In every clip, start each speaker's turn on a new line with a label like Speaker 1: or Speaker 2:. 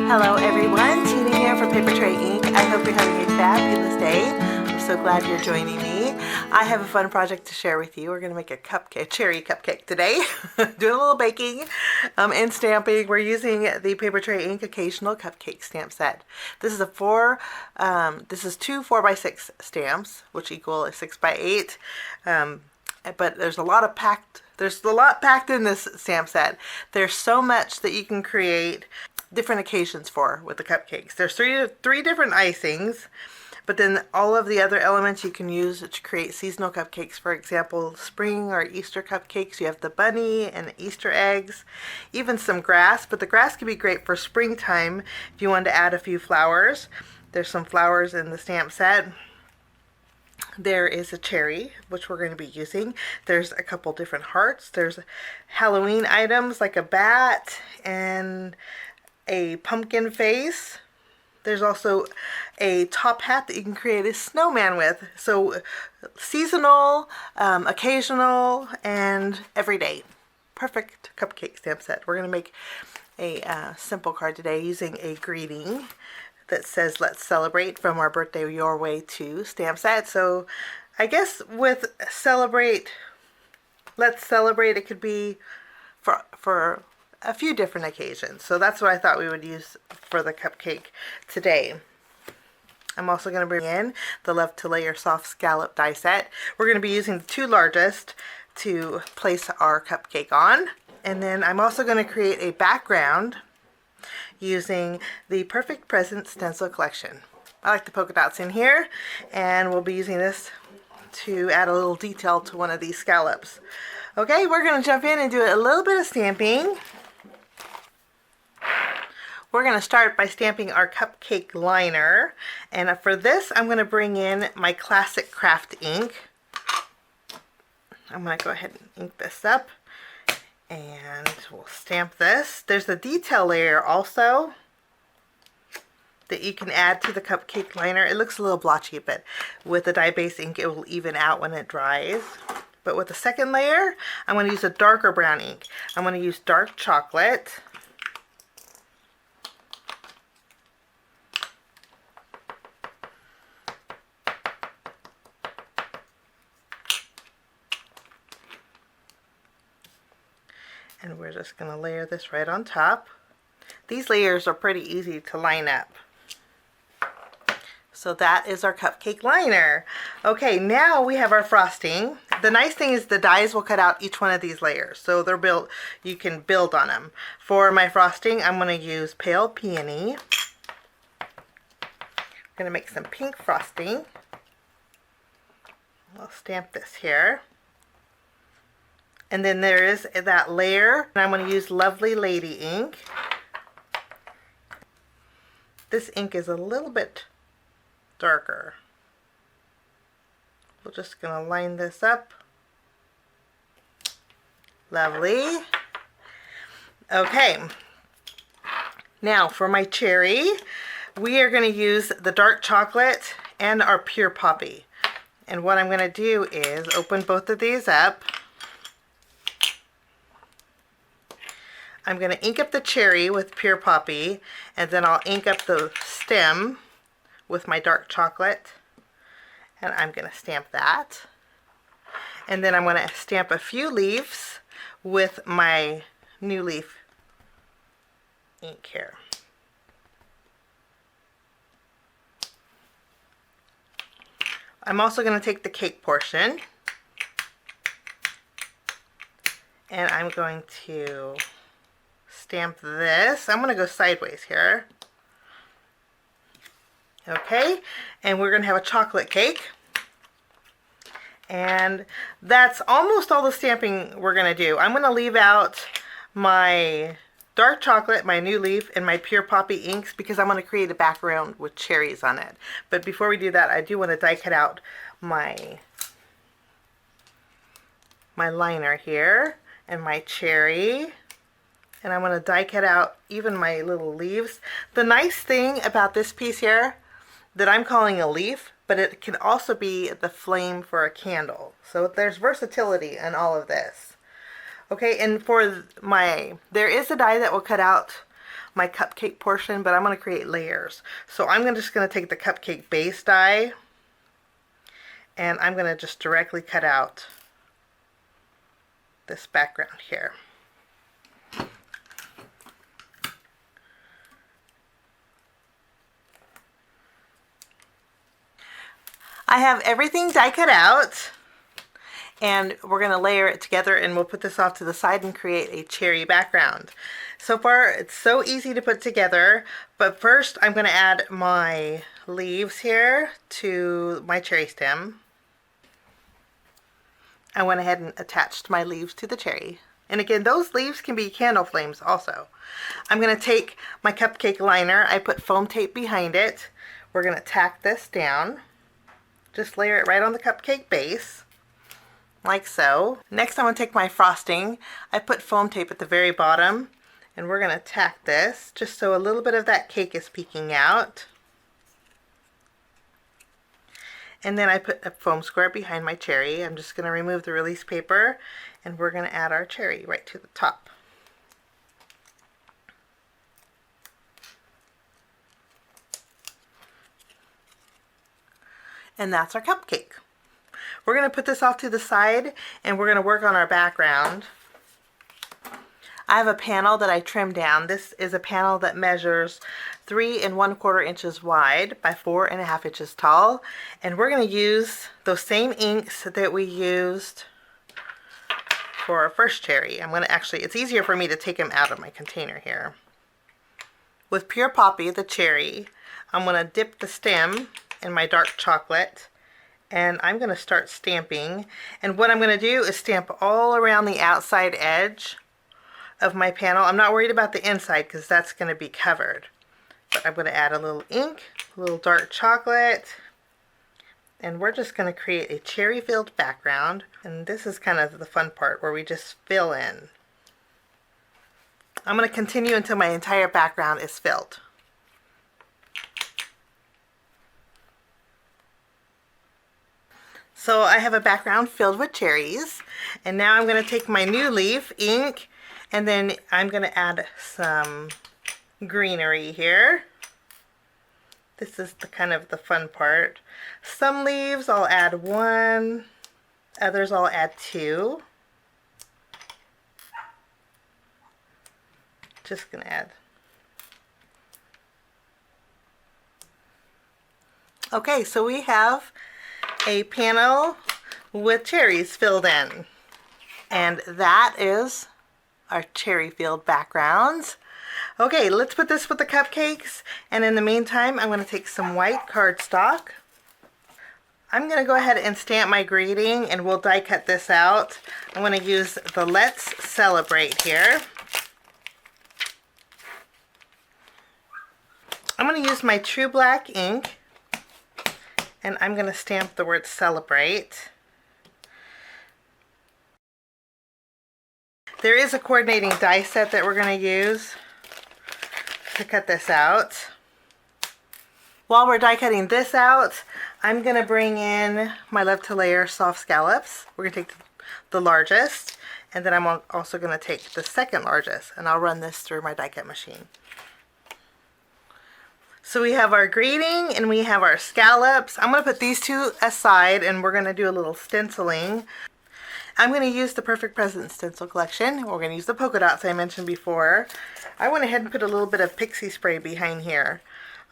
Speaker 1: Hello everyone, Tina here for Papertrey Ink. I hope you're having a fabulous day. I'm so glad you're joining me. I have a fun project to share with you. We're going to make a cupcake, cherry cupcake today. Doing a little baking and stamping. We're using the Papertrey Ink Occasional Cupcake Stamp Set. This is two 4x6 stamps, which equal a 6x8. But there's a lot packed in this stamp set. There's so much that you can create different occasions for with the cupcakes. There's three different icings, but then all of the other elements you can use to create seasonal cupcakes. For example, spring or Easter cupcakes. You have the bunny and Easter eggs, even some grass, but the grass can be great for springtime if you want to add a few flowers. There's some flowers in the stamp set. There is a cherry, which we're going to be using. There's a couple different hearts. There's Halloween items like a bat and a pumpkin face. There's also a top hat that you can create a snowman with. So seasonal, occasional, and everyday. Perfect cupcake stamp set. We're going to make a simple card today using a greeting that says "Let's celebrate from our birthday your way to" stamp set. So I guess with let's celebrate, it could be for a few different occasions. So that's what I thought we would use for the cupcake today. I'm also going to bring in the Love to Layer Soft Scallop die set. We're going to be using the two largest to place our cupcake on. And then I'm also going to create a background using the Perfect Presents Stencil collection. I like the polka dots in here, and we'll be using this to add a little detail to one of these scallops. Okay, we're going to jump in and do a little bit of stamping. We're going to start by stamping our cupcake liner, and for this I'm going to bring in my classic craft ink. I'm going to go ahead and ink this up, and we'll stamp this. There's a detail layer also that you can add to the cupcake liner. It looks a little blotchy, but with the dye-based ink it will even out when it dries. But with the second layer, I'm going to use a darker brown ink. I'm going to use dark chocolate. And we're just going to layer this right on top. These layers are pretty easy to line up. So that is our cupcake liner. Okay, now we have our frosting. The nice thing is the dies will cut out each one of these layers. So they're built, you can build on them. For my frosting, I'm going to use Pale Peony. I'm going to make some pink frosting. I'll stamp this here. And then there is that layer, and I'm going to use Lovely Lady ink. This ink is a little bit darker. We're just going to line this up. Lovely. Okay. Now for my cherry, we are going to use the dark chocolate and our Pure Poppy. And what I'm going to do is open both of these up. I'm going to ink up the cherry with Pure Poppy, and then I'll ink up the stem with my dark chocolate, and I'm going to stamp that. And then I'm going to stamp a few leaves with my New Leaf ink here. I'm also going to take the cake portion, and I'm going to stamp this. I'm going to go sideways here. Okay, and we're going to have a chocolate cake. And that's almost all the stamping we're going to do. I'm going to leave out my dark chocolate, my New Leaf, and my Pure Poppy inks because I'm going to create a background with cherries on it. But before we do that, I do want to die cut out my liner here and my cherry. And I'm going to die cut out even my little leaves. The nice thing about this piece here that I'm calling a leaf, but it can also be the flame for a candle. So there's versatility in all of this. Okay, and for there is a die that will cut out my cupcake portion, but I'm going to create layers. So I'm just going to take the cupcake base die, and I'm going to just directly cut out this background here. I have everything die cut out, and we're going to layer it together, and we'll put this off to the side and create a cherry background. So far it's so easy to put together, but first I'm going to add my leaves here to my cherry stem. I went ahead and attached my leaves to the cherry. And again, those leaves can be candle flames also. I'm going to take my cupcake liner. I put foam tape behind it. We're going to tack this down. Just layer it right on the cupcake base, like so. Next I'm going to take my frosting. I put foam tape at the very bottom, and we're going to tack this just so a little bit of that cake is peeking out. And then I put a foam square behind my cherry. I'm just going to remove the release paper, and we're going to add our cherry right to the top. And that's our cupcake. We're going to put this off to the side, and we're going to work on our background. I have a panel that I trimmed down. This is a panel that measures 3 1/4 inches wide by 4 1/2 inches tall. And we're going to use those same inks that we used for our first cherry. It's easier for me to take them out of my container here. With Pure Poppy, the cherry, I'm going to dip the stem in my dark chocolate, and I'm going to start stamping. And what I'm going to do is stamp all around the outside edge of my panel. I'm not worried about the inside because that's going to be covered. But I'm going to add a little ink, a little dark chocolate, and we're just going to create a cherry filled background. And this is kind of the fun part where we just fill in. I'm going to continue until my entire background is filled. So I have a background filled with cherries, and now I'm going to take my new leaf ink, and then I'm going to add some greenery here. This is the kind of the fun part. Some leaves I'll add 1, others I'll add 2. Just going to add. Okay, so we have a panel with cherries filled in, and that is our cherry filled backgrounds. Okay, let's put this with the cupcakes, and in the meantime I'm going to take some white cardstock. I'm going to go ahead and stamp my greeting, and we'll die cut this out. I'm going to use the Let's Celebrate here. I'm going to use my True Black ink, and I'm going to stamp the word celebrate. There is a coordinating die set that we're going to use to cut this out. While we're die cutting this out, I'm going to bring in my Love to Layer soft scallops. We're going to take the largest, and then I'm also going to take the second largest, and I'll run this through my die cut machine. So we have our greeting and we have our scallops. I'm going to put these two aside, and we're going to do a little stenciling. I'm going to use the Perfect Presents Stencil collection. We're going to use the polka dots I mentioned before. I went ahead and put a little bit of pixie spray behind here.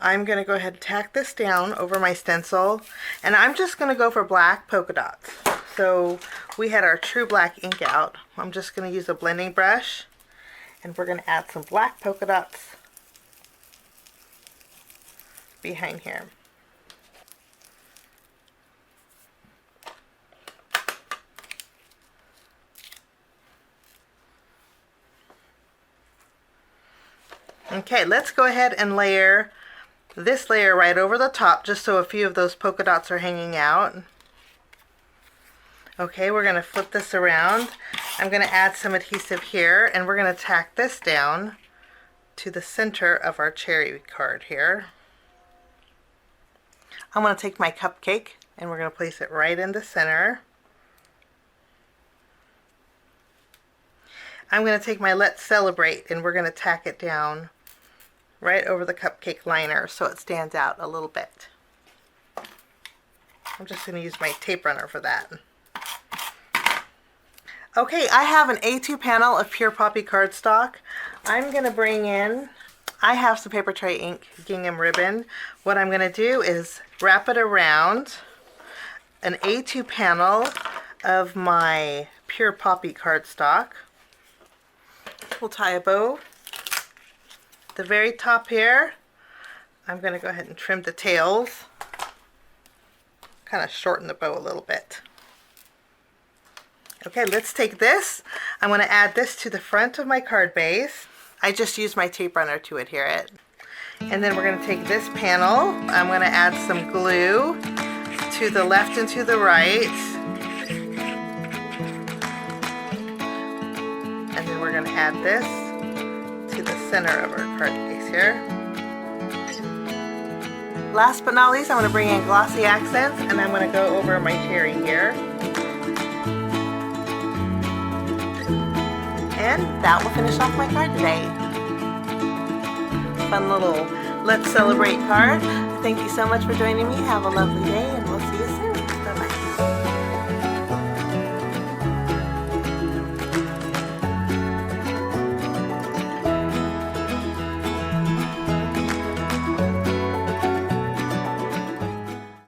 Speaker 1: I'm going to go ahead and tack this down over my stencil, and I'm just going to go for black polka dots. So we had our True Black ink out. I'm just going to use a blending brush, and we're going to add some black polka dots behind here. Okay, let's go ahead and layer this layer right over the top, just so a few of those polka dots are hanging out. Okay, we're going to flip this around. I'm going to add some adhesive here, and we're going to tack this down to the center of our cherry card here. I'm going to take my cupcake, and we're going to place it right in the center. I'm going to take my Let's Celebrate, and we're going to tack it down right over the cupcake liner so it stands out a little bit. I'm just going to use my tape runner for that. Okay, I have an A2 panel of Pure Poppy Cardstock. I'm going to bring in, I have some Papertrey ink gingham ribbon. What I'm going to do is wrap it around an A2 panel of my Pure Poppy Cardstock. We'll tie a bow. At the very top here, I'm going to go ahead and trim the tails. Kind of shorten the bow a little bit. Okay, let's take this. I'm going to add this to the front of my card base. I just used my tape runner to adhere it. And then we're going to take this panel. I'm going to add some glue to the left and to the right. And then we're going to add this to the center of our card base here. Last but not least, I'm going to bring in Glossy Accents, and I'm going to go over my cherry here. And that will finish off my card today. Fun little Let's Celebrate card. Thank you so much for joining me. Have a lovely day.